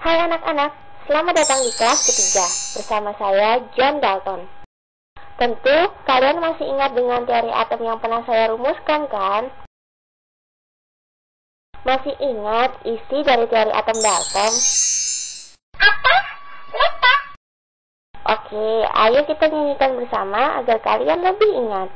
Hai anak-anak, selamat datang di kelas ketiga bersama saya John Dalton. Tentu kalian masih ingat dengan teori atom yang pernah saya rumuskan kan? Masih ingat isi dari teori atom Dalton? Apa? Lupa. Oke, ayo kita nyanyikan bersama agar kalian lebih ingat.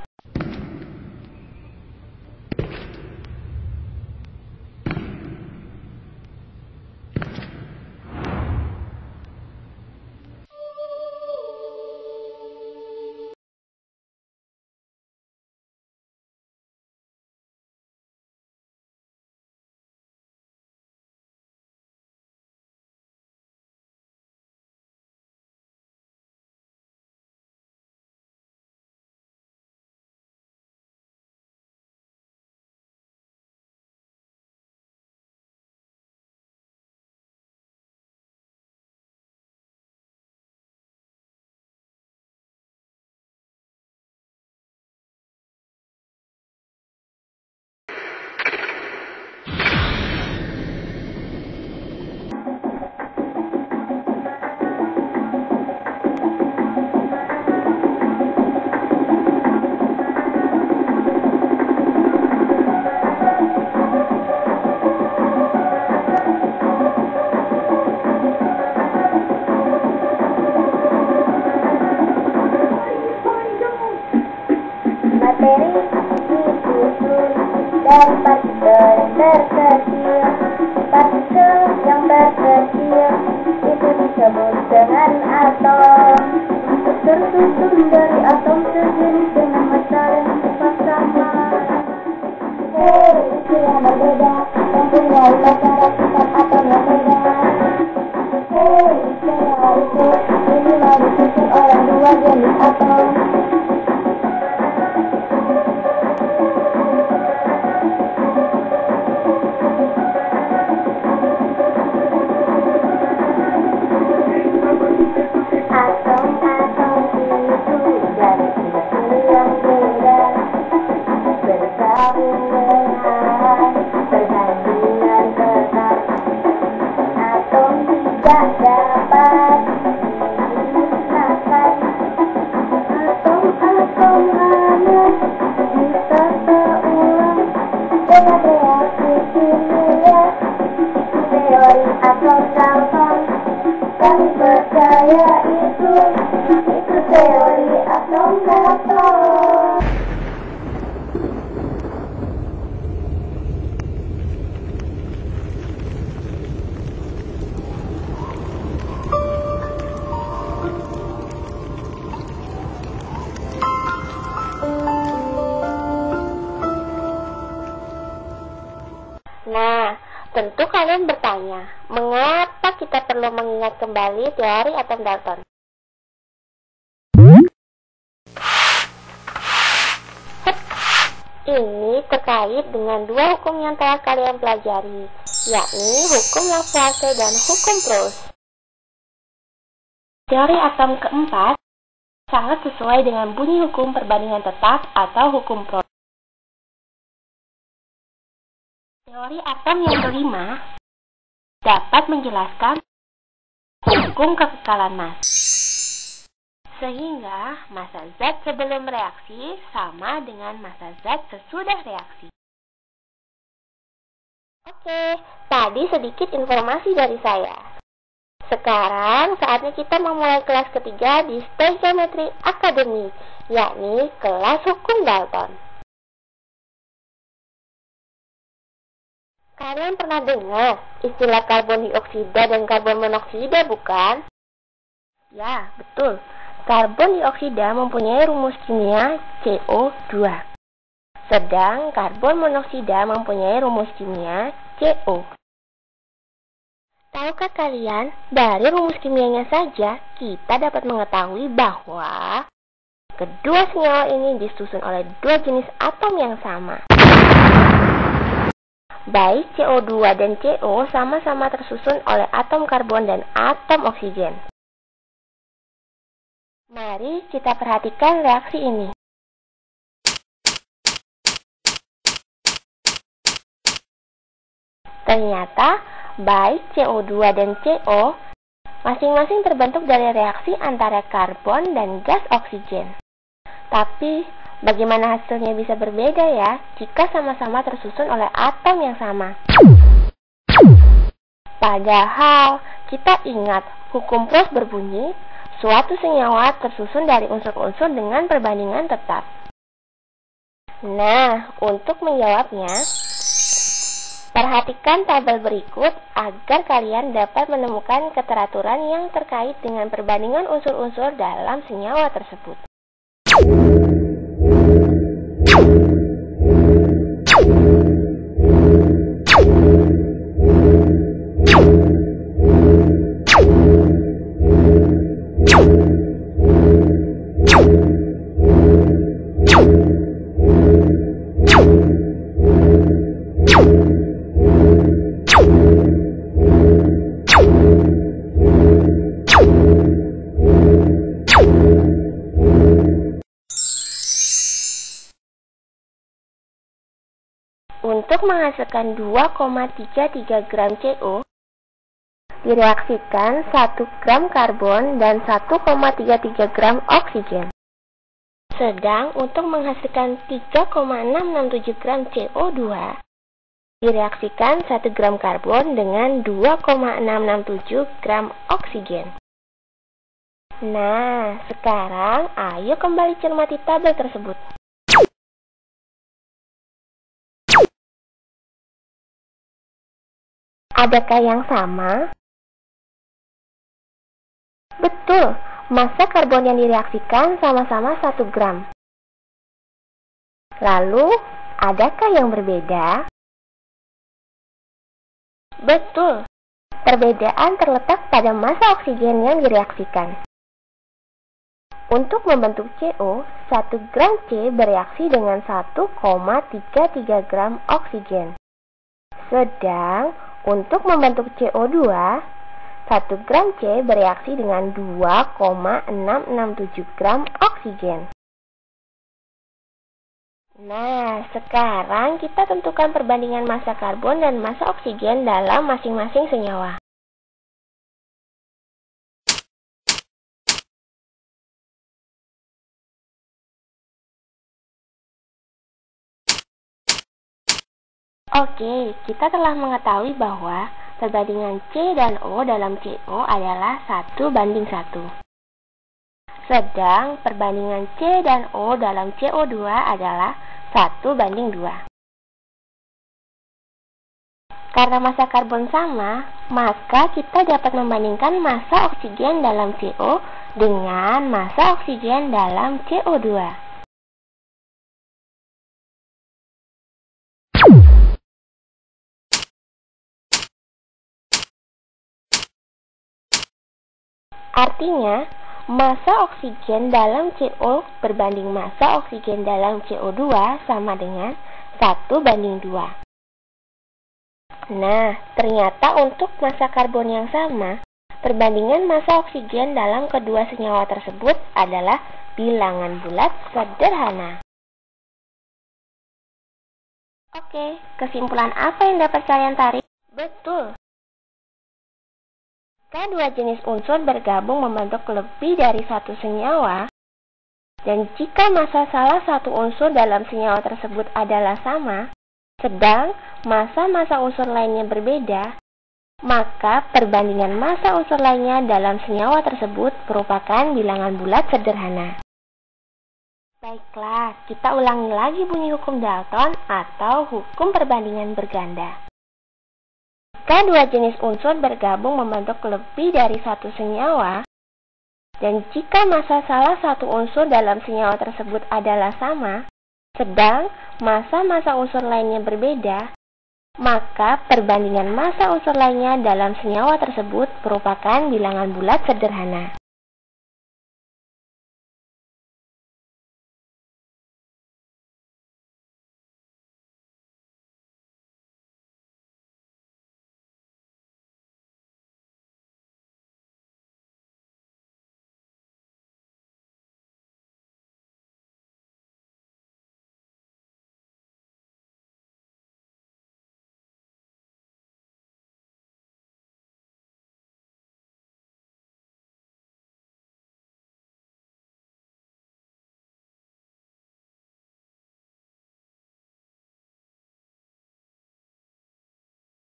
Materi disusun dari partikel yang terkecil. Partikel yang terkecil itu disebut dengan atom. Tersusun dari atom sejenis dengan massa yang sifat sama. Isi yang berbeda mempunyai massa sifat atom yang beda. Isi itu minimal disusun oleh dua jenis atom. Tidak dapat digunakan. Atom-atom hanya bisa terulang dengan reaksi kimia. Teori atom Dalton, kami percaya itu teori atom Dalton. Nah, tentu kalian bertanya, mengapa kita perlu mengingat kembali teori atom Dalton? Ini terkait dengan dua hukum yang telah kalian pelajari, yakni hukum Lavoisier dan hukum Proust. Teori atom keempat sangat sesuai dengan bunyi hukum perbandingan tetap atau hukum Proust. Teori atom yang kelima dapat menjelaskan hukum kekekalan massa, sehingga massa zat sebelum reaksi sama dengan massa zat sesudah reaksi. Oke, tadi sedikit informasi dari saya. Sekarang saatnya kita memulai kelas ketiga di Stoichiometry Academy, yakni kelas hukum Dalton. Kalian pernah dengar istilah karbon dioksida dan karbon monoksida, bukan? Ya, betul. Karbon dioksida mempunyai rumus kimia CO2. Sedang karbon monoksida mempunyai rumus kimia CO. Tahukah kalian, dari rumus kimianya saja kita dapat mengetahui bahwa kedua senyawa ini disusun oleh dua jenis atom yang sama. Baik CO2 dan CO sama-sama tersusun oleh atom karbon dan atom oksigen. Mari kita perhatikan reaksi ini. Ternyata baik CO2 dan CO, masing-masing terbentuk dari reaksi antara karbon dan gas oksigen. Tapi, bagaimana hasilnya bisa berbeda ya jika sama-sama tersusun oleh atom yang sama? Padahal, kita ingat hukum Proust berbunyi, suatu senyawa tersusun dari unsur-unsur dengan perbandingan tetap. Nah, untuk menjawabnya, perhatikan tabel berikut agar kalian dapat menemukan keteraturan yang terkait dengan perbandingan unsur-unsur dalam senyawa tersebut. Untuk menghasilkan 2,33 gram CO, direaksikan 1 gram karbon dan 1,33 gram oksigen. Sedang untuk menghasilkan 3,667 gram CO2, direaksikan 1 gram karbon dengan 2,667 gram oksigen. Nah, sekarang ayo kembali cermati tabel tersebut. Adakah yang sama? Betul, massa karbon yang direaksikan sama-sama 1 gram. Lalu, adakah yang berbeda? Betul, perbedaan terletak pada massa oksigen yang direaksikan. Untuk membentuk CO, 1 gram C bereaksi dengan 1,33 gram oksigen. Sedang, untuk membentuk CO2, 1 gram C bereaksi dengan 2,667 gram oksigen. Nah, sekarang kita tentukan perbandingan massa karbon dan massa oksigen dalam masing-masing senyawa. Oke, kita telah mengetahui bahwa perbandingan C dan O dalam CO adalah 1:1. Sedang perbandingan C dan O dalam CO2 adalah 1:2. Karena massa karbon sama, maka kita dapat membandingkan massa oksigen dalam CO dengan massa oksigen dalam CO2. Artinya, massa oksigen dalam CO berbanding massa oksigen dalam CO2 sama dengan 1:2. Nah, ternyata untuk massa karbon yang sama, perbandingan massa oksigen dalam kedua senyawa tersebut adalah bilangan bulat sederhana. Oke, kesimpulan apa yang dapat kalian tarik? Betul. Jika dua jenis unsur bergabung membentuk lebih dari satu senyawa, dan jika massa salah satu unsur dalam senyawa tersebut adalah sama, sedang massa-massa unsur lainnya berbeda, maka perbandingan massa unsur lainnya dalam senyawa tersebut merupakan bilangan bulat sederhana. Baiklah, kita ulangi lagi bunyi hukum Dalton atau hukum perbandingan berganda. Jika dua jenis unsur bergabung membentuk lebih dari satu senyawa, dan jika massa salah satu unsur dalam senyawa tersebut adalah sama, sedang massa-massa unsur lainnya berbeda, maka perbandingan massa unsur lainnya dalam senyawa tersebut merupakan bilangan bulat sederhana.